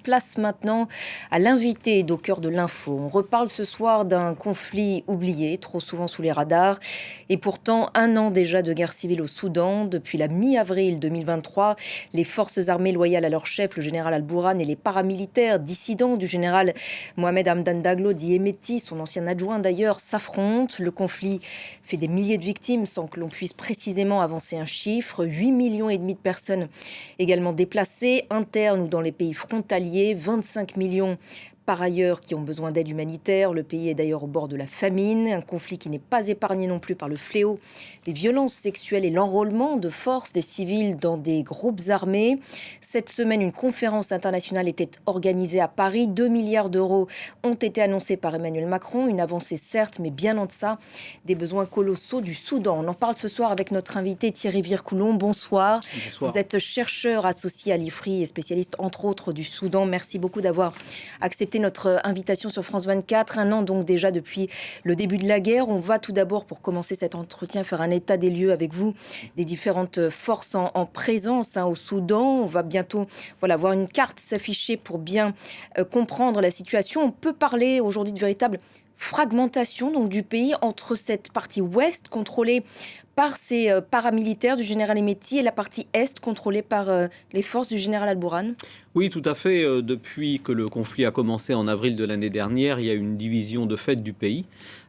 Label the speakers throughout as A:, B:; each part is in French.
A: Place maintenant à l'invité d'Au cœur de l'info. On reparle ce soir d'un conflit oublié, trop souvent sous les radars. Et pourtant, 1 an déjà de guerre civile au Soudan. Depuis la mi-avril 2023, les forces armées loyales à leur chef, le général Al-Bourhan, et les paramilitaires dissidents du général Mohamed Hamdan Daglo, dit Hemeti, son ancien adjoint d'ailleurs, s'affrontent. Le conflit fait des milliers de victimes sans que l'on puisse précisément avancer un chiffre. 8,5 millions de personnes également déplacées, internes ou dans les pays frontaliers. 25 millions par ailleurs qui ont besoin d'aide humanitaire. Le pays est d'ailleurs au bord de la famine. Un conflit qui n'est pas épargné non plus par le fléau des violences sexuelles et l'enrôlement de force des civils dans des groupes armés. Cette semaine, une conférence internationale était organisée à Paris. 2 milliards d'euros ont été annoncés par Emmanuel Macron. Une avancée certes, mais bien en deçà des besoins colossaux du Soudan. On en parle ce soir avec notre invité Thierry Vircoulon. Bonsoir.
B: Bonsoir.
A: Vous êtes chercheur associé à l'IFRI et spécialiste entre autres du Soudan. Merci beaucoup d'avoir accepté notre invitation sur France 24. 1 an donc déjà depuis le début de la guerre. On va tout d'abord, pour commencer cet entretien, faire un état des lieux avec vous des différentes forces en présence au Soudan. On va bientôt voir une carte s'afficher pour bien comprendre la situation. On peut parler aujourd'hui de véritable fragmentation donc, du pays entre cette partie ouest contrôlée par ces paramilitaires du général Hemeti et la partie est contrôlée par les forces du général Al-Bourhan.
B: Oui, tout à fait. Depuis que le conflit a commencé en avril de l'année dernière, il y a une division de fait du pays.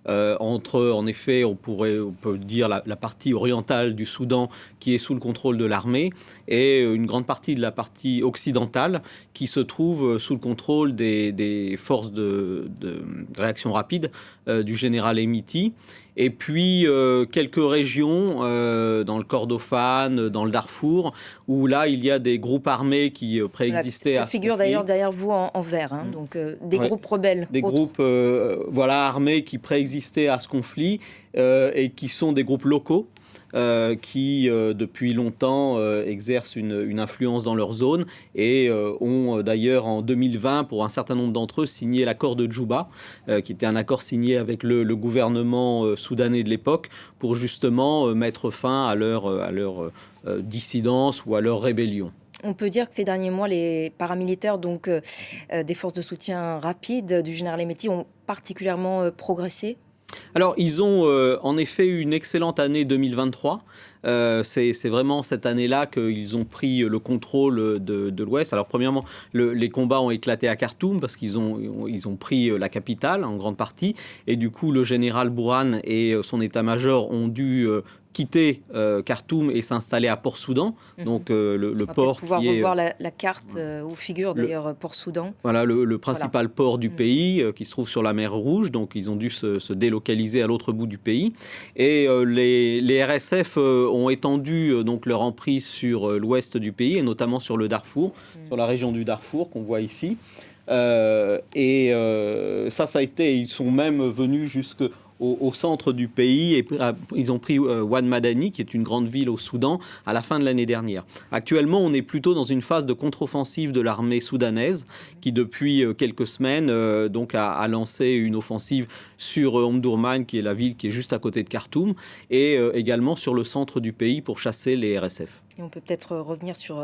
B: Entre, en effet, on peut dire la partie orientale du Soudan qui est sous le contrôle de l'armée et une grande partie de la partie occidentale qui se trouve sous le contrôle des forces de réaction rapide du général Hemeti. Et puis quelques régions dans le Kordofan, dans le Darfour, où là il y a des groupes armés qui préexistaient à ce
A: figure
B: conflit.
A: D'ailleurs derrière vous en vert, donc des groupes rebelles.
B: Des groupes armés qui préexistaient à ce conflit et qui sont des groupes locaux. Qui depuis longtemps exercent une influence dans leur zone et ont d'ailleurs en 2020 pour un certain nombre d'entre eux signé l'accord de Djouba qui était un accord signé avec le gouvernement soudanais de l'époque pour justement mettre fin à leur dissidence ou à leur rébellion.
A: On peut dire que ces derniers mois, les paramilitaires donc, des forces de soutien rapide du général Hemeti ont particulièrement progressé.
B: Alors, ils ont en effet eu une excellente année 2023. C'est vraiment cette année-là qu'ils ont pris le contrôle de l'Ouest. Alors, premièrement, les combats ont éclaté à Khartoum parce qu'ils ont pris la capitale en grande partie. Et du coup, le général Bourhan et son état-major ont dû quitter Khartoum et s'installer à Port-Soudan, donc le port qui est...
A: pouvoir revoir la carte où figure d'ailleurs Port-Soudan.
B: Voilà, le principal port du pays qui se trouve sur la mer Rouge, donc ils ont dû se délocaliser à l'autre bout du pays. Et les RSF ont étendu donc leur emprise sur l'ouest du pays, et notamment sur le Darfour, sur la région du Darfour qu'on voit ici. Ça a été, ils sont même venus au centre du pays et ils ont pris Ouad Madani, qui est une grande ville au Soudan, à la fin de l'année dernière. Actuellement, on est plutôt dans une phase de contre-offensive de l'armée soudanaise qui, depuis quelques semaines, a lancé une offensive sur Omdurman, qui est la ville qui est juste à côté de Khartoum, et également sur le centre du pays pour chasser les RSF.
A: Et on peut peut-être revenir sur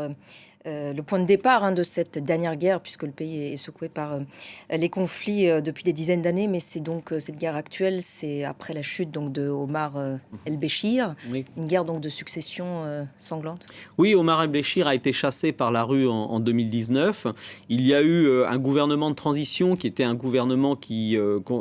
A: le point de départ de cette dernière guerre, puisque le pays est secoué par les conflits depuis des dizaines d'années, mais c'est donc cette guerre actuelle, c'est après la chute donc de Omar el-Béchir,
B: Oui.
A: Une guerre donc de succession sanglante.
B: Oui, Omar el-Béchir a été chassé par la rue en 2019. Il y a eu un gouvernement de transition qui était un gouvernement qui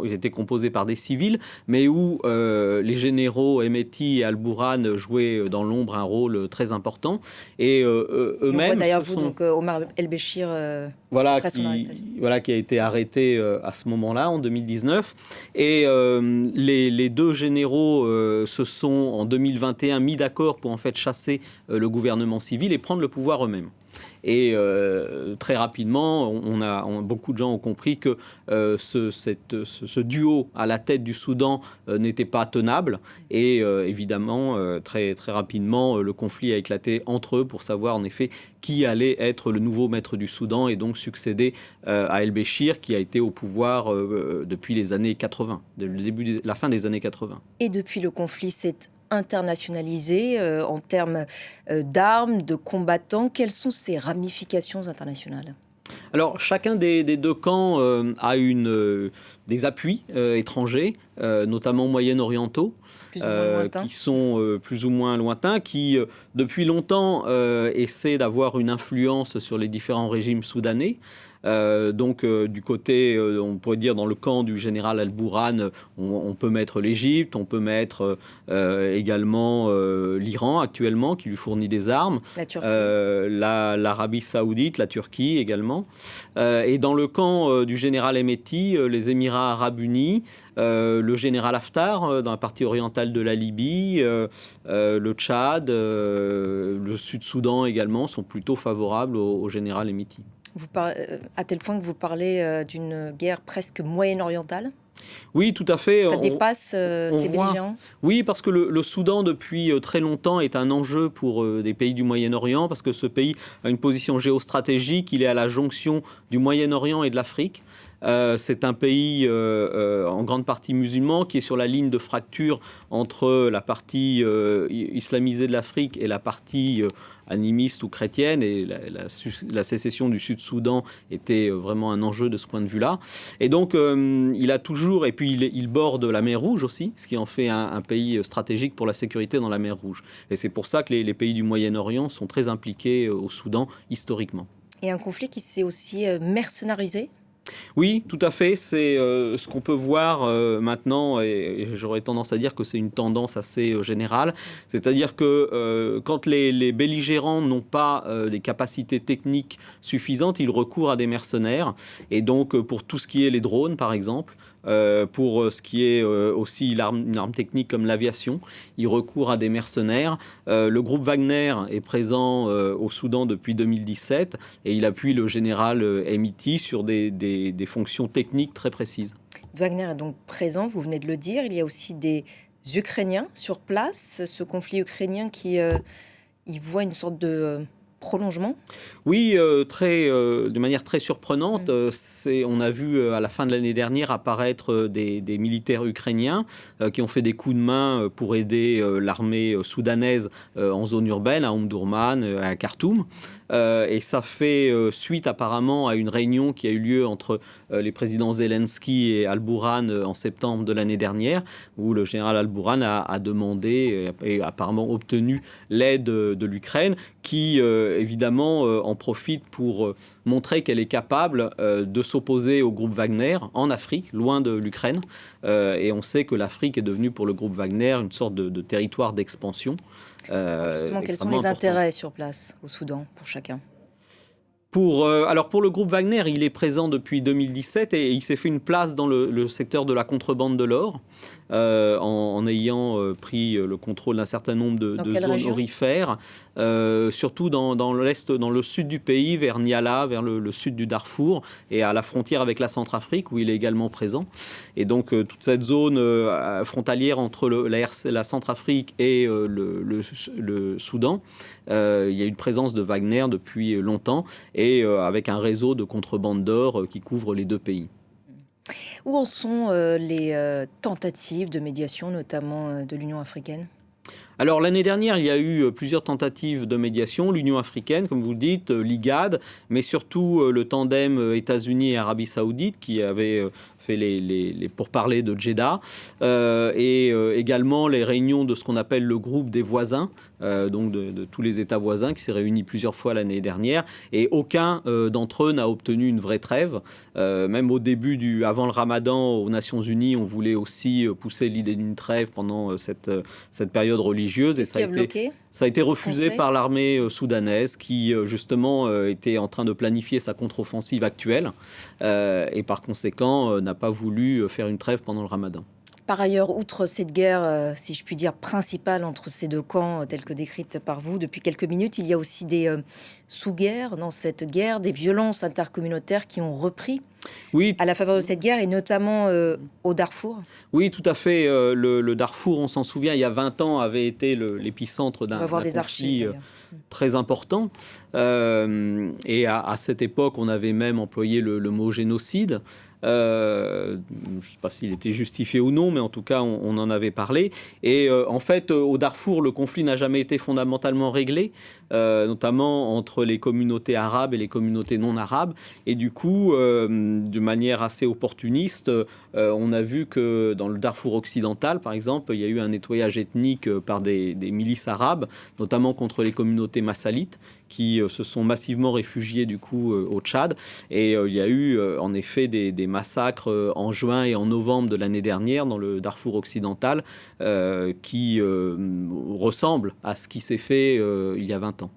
B: était composé par des civils, mais où les généraux Hemeti et Al-Bourhan jouaient dans l'ombre un rôle très important. Et eux-mêmes...
A: donc Omar el-Béchir après son arrestation.
B: Qui a été arrêté à ce moment-là, en 2019. Et les deux généraux se sont, en 2021, mis d'accord pour en fait chasser le gouvernement civil et prendre le pouvoir eux-mêmes. Et très rapidement, beaucoup de gens ont compris que ce duo à la tête du Soudan n'était pas tenable. Et évidemment, très, très rapidement, le conflit a éclaté entre eux pour savoir en effet qui allait être le nouveau maître du Soudan et donc succéder à El-Béchir, qui a été au pouvoir depuis les années 80, la fin des années 80.
A: Et depuis, le conflit s'est internationalisé en termes d'armes, de combattants. Quelles sont ces ramifications internationales ?
B: Alors, chacun des deux camps a des appuis étrangers, notamment moyen-orientaux,
A: Plus ou moins lointain.
B: qui sont plus ou moins lointains, qui, depuis longtemps, essaient d'avoir une influence sur les différents régimes soudanais. Du côté, on pourrait dire dans le camp du général Al-Bourhan, on peut mettre l'Égypte, on peut mettre également l'Iran actuellement, qui lui fournit des armes,
A: La Turquie.
B: l'Arabie Saoudite, la Turquie également. Et dans le camp du général Hemeti, les Émirats Arabes Unis, le général Haftar dans la partie orientale de la Libye, le Tchad, le Sud-Soudan également sont plutôt favorables au général Hemeti.
A: À tel point que vous parlez d'une guerre presque moyen-orientale.
B: Oui, tout à fait.
A: Ça dépasse ces belligérants.
B: Oui, parce que le Soudan, depuis très longtemps, est un enjeu pour des pays du Moyen-Orient, parce que ce pays a une position géostratégique. Il est à la jonction du Moyen-Orient et de l'Afrique. C'est un pays en grande partie musulman qui est sur la ligne de fracture entre la partie islamisée de l'Afrique et la partie animiste ou chrétienne, et la sécession du Sud-Soudan était vraiment un enjeu de ce point de vue-là. Et donc, il a toujours, et puis il borde la mer Rouge aussi, ce qui en fait un pays stratégique pour la sécurité dans la mer Rouge. Et c'est pour ça que les pays du Moyen-Orient sont très impliqués au Soudan historiquement.
A: Et un conflit qui s'est aussi mercénarisé.
B: Oui, tout à fait. C'est ce qu'on peut voir maintenant, et j'aurais tendance à dire que c'est une tendance assez générale. C'est-à-dire que quand les belligérants n'ont pas des capacités techniques suffisantes, ils recourent à des mercenaires. Et donc, pour tout ce qui est les drones, par exemple, pour ce qui est aussi une arme technique comme l'aviation, ils recourent à des mercenaires. Le groupe Wagner est présent au Soudan depuis 2017 et il appuie le général Hemeti sur des fonctions techniques très précises.
A: Wagner est donc présent, vous venez de le dire. Il y a aussi des Ukrainiens sur place. Ce conflit ukrainien qui y voit une sorte de prolongement.
B: Oui, de manière très surprenante. On a vu à la fin de l'année dernière apparaître des militaires ukrainiens qui ont fait des coups de main pour aider l'armée soudanaise en zone urbaine, à Omdurman, à Khartoum. Et ça fait suite apparemment à une réunion qui a eu lieu entre les présidents Zelensky et Al-Bourhan en septembre de l'année dernière, où le général Al-Bourhan a demandé et apparemment obtenu l'aide de l'Ukraine, qui évidemment en profite pour montrer qu'elle est capable de s'opposer au groupe Wagner en Afrique, loin de l'Ukraine. Et on sait que l'Afrique est devenue pour le groupe Wagner une sorte de territoire d'expansion.
A: Justement, quels sont les intérêts sur place au Soudan pour chacun ?
B: Alors pour le groupe Wagner, il est présent depuis 2017 et il s'est fait une place dans le secteur de la contrebande de l'or en ayant pris le contrôle d'un certain nombre de zones aurifères, surtout dans l'est, dans le sud du pays, vers Niala, vers le sud du Darfour et à la frontière avec la Centrafrique où il est également présent. Et donc toute cette zone frontalière entre la Centrafrique et le Soudan, il y a une présence de Wagner depuis longtemps. Et avec un réseau de contrebande d'or qui couvre les deux pays.
A: Où en sont les tentatives de médiation, notamment de l'Union africaine ?
B: Alors l'année dernière, il y a eu plusieurs tentatives de médiation, l'Union africaine, comme vous le dites, l'IGAD, mais surtout le tandem États-Unis et Arabie Saoudite qui avait fait les pourparlers de Jeddah, et également les réunions de ce qu'on appelle le groupe des voisins, donc de tous les États voisins, qui s'est réuni plusieurs fois l'année dernière, et aucun d'entre eux n'a obtenu une vraie trêve. Même au début, avant le Ramadan, aux Nations Unies, on voulait aussi pousser l'idée d'une trêve pendant cette période religieuse, et ça a été refusé par l'armée soudanaise, qui justement était en train de planifier sa contre-offensive actuelle, et par conséquent n'a pas voulu faire une trêve pendant le Ramadan.
A: Par ailleurs, outre cette guerre, si je puis dire, principale entre ces deux camps, telle que décrite par vous depuis quelques minutes, il y a aussi des sous-guerres dans cette guerre, des violences intercommunautaires qui ont repris
B: Oui,
A: à la faveur de cette guerre, et notamment au Darfour.
B: oui, tout à fait. Le Darfour, on s'en souvient, il y a 20 ans, avait été l'épicentre
A: On va
B: d'un
A: voir des archives,
B: conflit
A: d'ailleurs.
B: très important. Et à cette époque, on avait même employé le mot génocide. Je ne sais pas s'il était justifié ou non, mais en tout cas, on en avait parlé. Et en fait, au Darfour, le conflit n'a jamais été fondamentalement réglé, notamment entre les communautés arabes et les communautés non arabes. Et du coup, de manière assez opportuniste, on a vu que dans le Darfour occidental, par exemple, il y a eu un nettoyage ethnique par des milices arabes, notamment contre les communautés massalites, qui se sont massivement réfugiés du coup au Tchad. Et il y a eu en effet des massacres en juin et en novembre de l'année dernière dans le Darfour occidental qui ressemblent à ce qui s'est fait il y a 20 ans.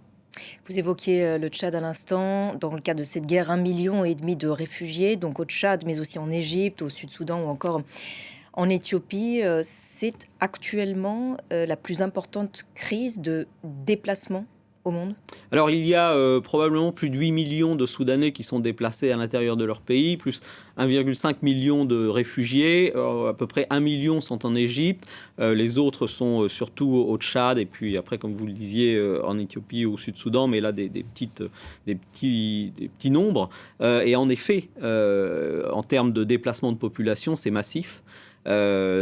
A: Vous évoquiez le Tchad à l'instant. Dans le cadre de cette guerre, 1,5 million de réfugiés, donc au Tchad, mais aussi en Égypte, au Sud-Soudan ou encore en Éthiopie. C'est actuellement la plus importante crise de déplacement au monde.
B: Alors il y a probablement plus de 8 millions de Soudanais qui sont déplacés à l'intérieur de leur pays, plus 1,5 million de réfugiés, à peu près 1 million sont en Égypte, les autres sont surtout au Tchad et puis après, comme vous le disiez, en Éthiopie ou au Sud-Soudan, mais là des petits nombres. Et en effet, en termes de déplacement de population, c'est massif.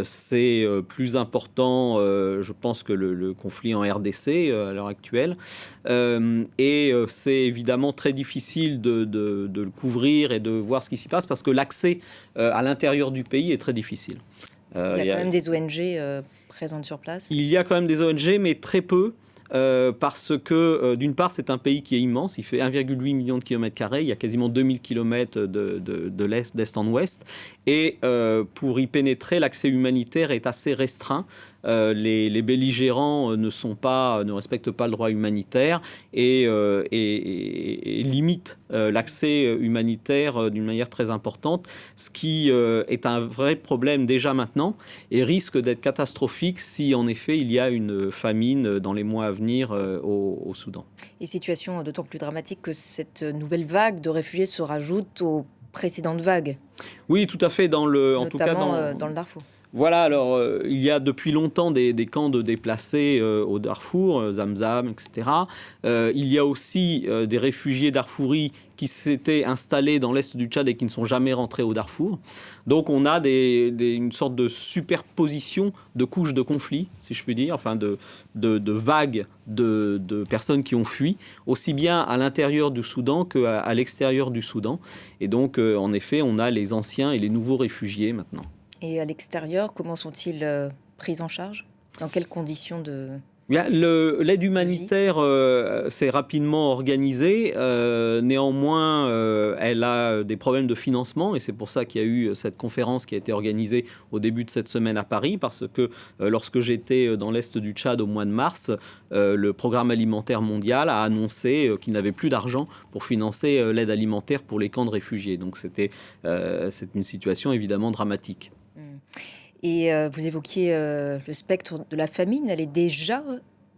B: C'est plus important, je pense, que le conflit en RDC à l'heure actuelle. Et c'est évidemment très difficile de le couvrir et de voir ce qui s'y passe parce que l'accès à l'intérieur du pays est très difficile.
A: Il y a quand même des ONG présentes sur place.
B: Il y a quand même des ONG, mais très peu. Parce que d'une part c'est un pays qui est immense, il fait 1,8 million de kilomètres carrés, il y a quasiment 2000 kilomètres de l'est, d'est en ouest, et pour y pénétrer, l'accès humanitaire est assez restreint. Les belligérants ne respectent pas le droit humanitaire et limitent l'accès humanitaire d'une manière très importante, ce qui est un vrai problème déjà maintenant et risque d'être catastrophique si en effet il y a une famine dans les mois à venir au Soudan.
A: Et situation d'autant plus dramatique que cette nouvelle vague de réfugiés se rajoute aux précédentes vagues.
B: Oui, tout à fait, en tout cas
A: dans le Darfour.
B: Voilà, alors il y a depuis longtemps des camps de déplacés au Darfour, Zamzam, etc. Il y a aussi des réfugiés darfouris qui s'étaient installés dans l'est du Tchad et qui ne sont jamais rentrés au Darfour. Donc on a une sorte de superposition de couches de conflits, si je puis dire, enfin de vagues de personnes qui ont fui, aussi bien à l'intérieur du Soudan qu'à l'extérieur du Soudan. Et donc en effet, on a les anciens et les nouveaux réfugiés maintenant.
A: Et à l'extérieur, comment sont-ils pris en charge? Dans quelles conditions de...
B: L'aide humanitaire s'est rapidement organisée. Néanmoins, elle a des problèmes de financement et c'est pour ça qu'il y a eu cette conférence qui a été organisée au début de cette semaine à Paris parce que lorsque j'étais dans l'est du Tchad au mois de mars, le programme alimentaire mondial a annoncé qu'il n'avait plus d'argent pour financer l'aide alimentaire pour les camps de réfugiés. Donc c'est une situation évidemment dramatique.
A: Et vous évoquiez le spectre de la famine, elle est déjà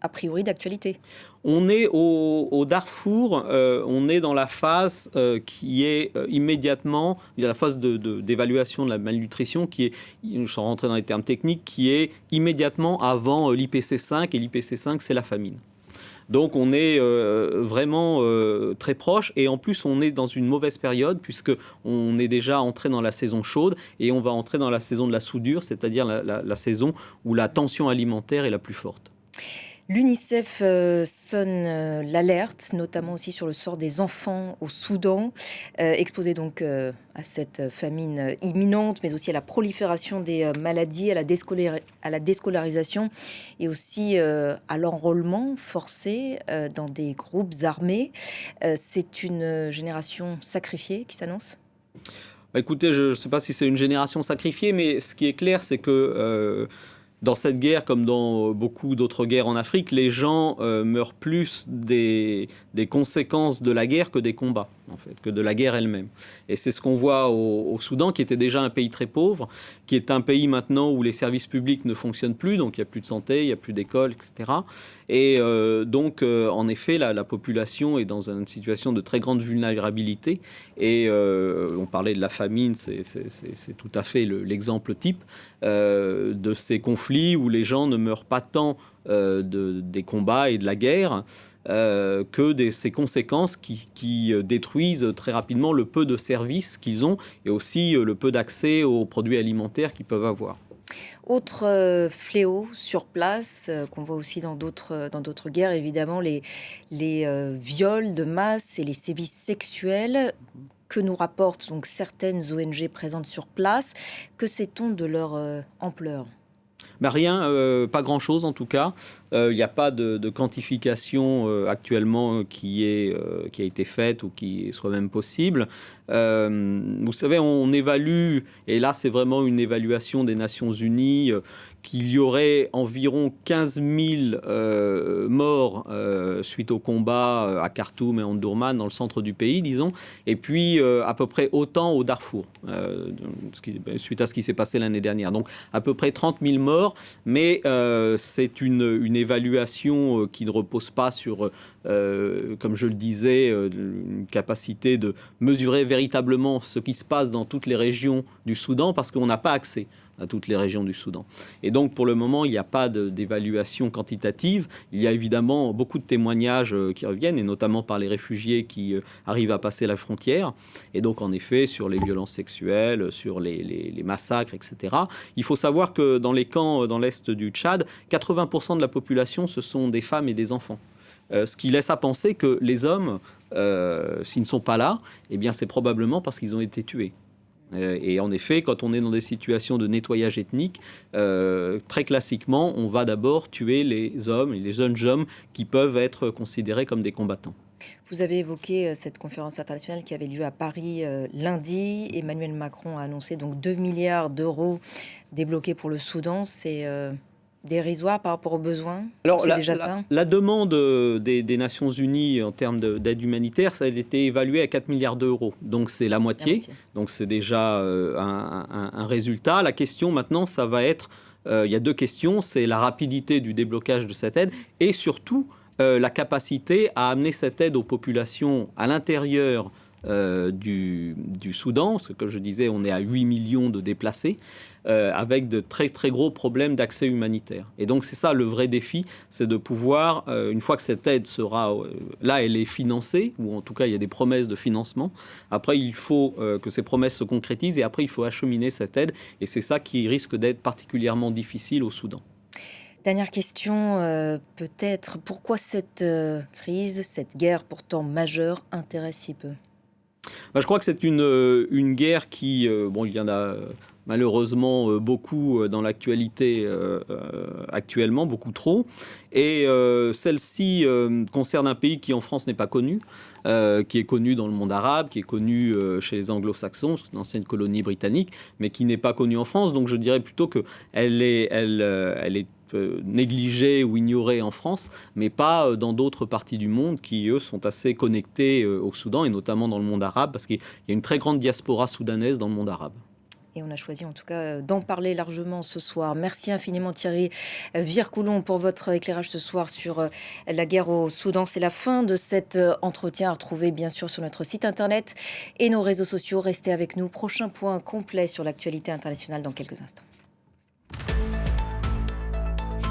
A: a priori d'actualité.
B: On est au Darfour, on est dans la phase qui est immédiatement, il y a la phase d'évaluation de la malnutrition qui est, sans rentrer dans les termes techniques, qui est immédiatement avant l'IPC5 et l'IPC5 c'est la famine. Donc on est vraiment très proche et en plus on est dans une mauvaise période puisque on est déjà entré dans la saison chaude et on va entrer dans la saison de la soudure, c'est-à-dire la saison où la tension alimentaire est la plus forte.
A: L'UNICEF sonne l'alerte, notamment aussi sur le sort des enfants au Soudan, exposés donc à cette famine imminente, mais aussi à la prolifération des maladies, à la déscolarisation et aussi à l'enrôlement forcé dans des groupes armés. C'est une génération sacrifiée qui s'annonce ?
B: Écoutez, je ne sais pas si c'est une génération sacrifiée, mais ce qui est clair, c'est que... dans cette guerre, comme dans beaucoup d'autres guerres en Afrique, les gens meurent plus des conséquences de la guerre que des combats. en fait, que de la guerre elle-même. Et c'est ce qu'on voit au Soudan, qui était déjà un pays très pauvre, qui est un pays maintenant où les services publics ne fonctionnent plus, donc il n'y a plus de santé, il n'y a plus d'école, etc. Et donc, en effet, la population est dans une situation de très grande vulnérabilité. Et on parlait de la famine, c'est tout à fait l'exemple type de ces conflits où les gens ne meurent pas tant des combats et de la guerre que ces conséquences qui détruisent très rapidement le peu de services qu'ils ont et aussi le peu d'accès aux produits alimentaires qu'ils peuvent avoir.
A: Autre fléau sur place, qu'on voit aussi dans d'autres guerres, évidemment, les viols de masse et les sévices sexuels que nous rapportent donc certaines ONG présentes sur place. Que sait-on de leur ampleur ?
B: Ben rien, pas grand-chose en tout cas. Il n'y a pas de quantification actuellement qui a été faite ou qui soit même possible. Vous savez, on évalue, et là c'est vraiment une évaluation des Nations Unies, qu'il y aurait environ 15 000 morts suite au combat à Khartoum et en Omdurman, dans le centre du pays, disons, et puis à peu près autant au Darfour, suite à ce qui s'est passé l'année dernière. Donc à peu près 30 000 morts, mais c'est une évaluation qui ne repose pas sur, comme je le disais, une capacité de mesurer véritablement ce qui se passe dans toutes les régions du Soudan, parce qu'on n'a pas accès à toutes les régions du Soudan. Et donc, pour le moment, il n'y a pas d'évaluation quantitative. Il y a évidemment beaucoup de témoignages qui reviennent, et notamment par les réfugiés qui arrivent à passer la frontière. Et donc, en effet, sur les violences sexuelles, sur les massacres, etc. Il faut savoir que dans les camps dans l'est du Tchad, 80% de la population, ce sont des femmes et des enfants. Ce qui laisse à penser que les hommes, s'ils ne sont pas là, eh bien, c'est probablement parce qu'ils ont été tués. Et en effet, quand on est dans des situations de nettoyage ethnique, très classiquement, on va d'abord tuer les hommes et les jeunes hommes qui peuvent être considérés comme des combattants.
A: Vous avez évoqué cette conférence internationale qui avait lieu à Paris lundi. Emmanuel Macron a annoncé donc 2 milliards d'euros débloqués pour le Soudan. C'est dérisoire par rapport aux besoins.
B: Alors,
A: c'est déjà ça.
B: La demande des Nations Unies en termes d'aide humanitaire, ça a été évalué à 4 milliards d'euros. Donc, c'est la moitié. Donc, c'est déjà un résultat. La question maintenant, ça va être... il y a deux questions. C'est la rapidité du déblocage de cette aide et surtout la capacité à amener cette aide aux populations à l'intérieur du Soudan, parce que comme je disais, on est à 8 millions de déplacés, avec de très très gros problèmes d'accès humanitaire. Et donc c'est ça le vrai défi, c'est de pouvoir, une fois que cette aide sera, là elle est financée, ou en tout cas il y a des promesses de financement, après il faut que ces promesses se concrétisent, et après il faut acheminer cette aide, et c'est ça qui risque d'être particulièrement difficile au Soudan.
A: Dernière question, peut-être, pourquoi cette crise, cette guerre pourtant majeure, intéresse si peu ?
B: Je crois que c'est une guerre qui... il y en a malheureusement beaucoup dans l'actualité actuellement, beaucoup trop. Et celle-ci concerne un pays qui en France n'est pas connu, qui est connu dans le monde arabe, qui est connu chez les anglo-saxons, l'ancienne colonie britannique, mais qui n'est pas connu en France. Donc je dirais plutôt qu'elle est négligée ou ignorée en France, mais pas dans d'autres parties du monde qui, eux, sont assez connectés au Soudan, et notamment dans le monde arabe, parce qu'il y a une très grande diaspora soudanaise dans le monde arabe.
A: Et on a choisi en tout cas d'en parler largement ce soir. Merci infiniment Thierry Vircoulon pour votre éclairage ce soir sur la guerre au Soudan. C'est la fin de cet entretien à retrouver bien sûr sur notre site internet et nos réseaux sociaux. Restez avec nous. Prochain point complet sur l'actualité internationale dans quelques instants.